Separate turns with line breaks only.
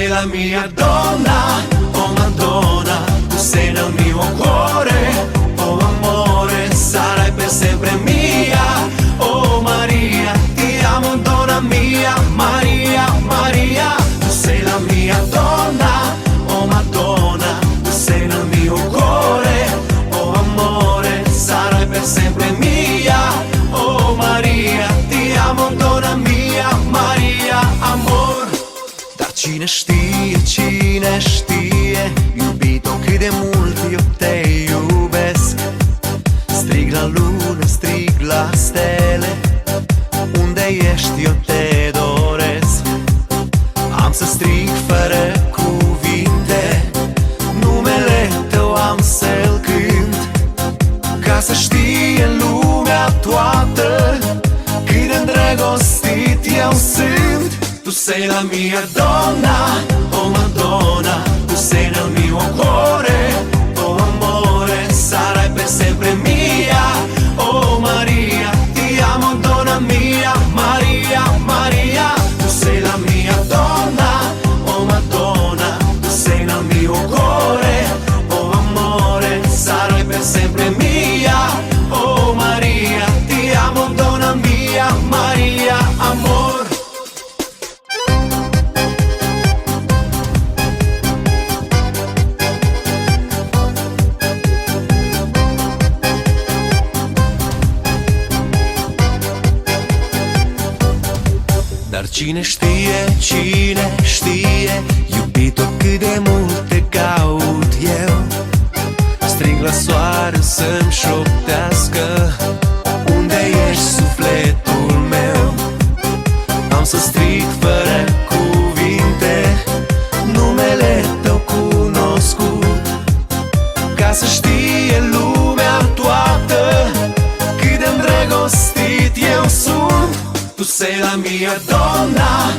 sei la mia donna, oh Madonna, tu sei nel mio cuore, oh amore, sarai per sempre mia, oh Maria, ti amo donna mia, Maria, Maria, tu sei la mia donna, oh Madonna, tu sei nel mio cuore, oh amore, sarai per sempre mia, oh Maria, ti amo donna mia, Maria, amor. Dar cine știe, iubito, cât de mult eu te iubesc. Strig la lună, strig la stele, unde ești eu te doresc. Am să strig fără cuvinte, numele tău am să-l cânt, ca să știe lumea toată cât de îndrăgostit eu sunt. Tu sei la mia donna, oh Madonna, tu sei nel mio cuore, oh amore, sarai per sempre mia, oh Maria, ti amo donna mia, Maria, Maria, tu sei la mia donna, oh Madonna, tu sei nel mio cuore, oh amore, sarai per sempre mia, oh Maria, ti amo donna mia, Maria, amor. Dar cine știe, iubito, cât de mult te caut eu. Strig la soare să-mi șoptească, unde ești sufletul meu. Am să strig fără cuvinte, numele tău cunoscut, ca să știe lumea toată cât de îndrăgostit eu sunt. Tu sei la mia donna,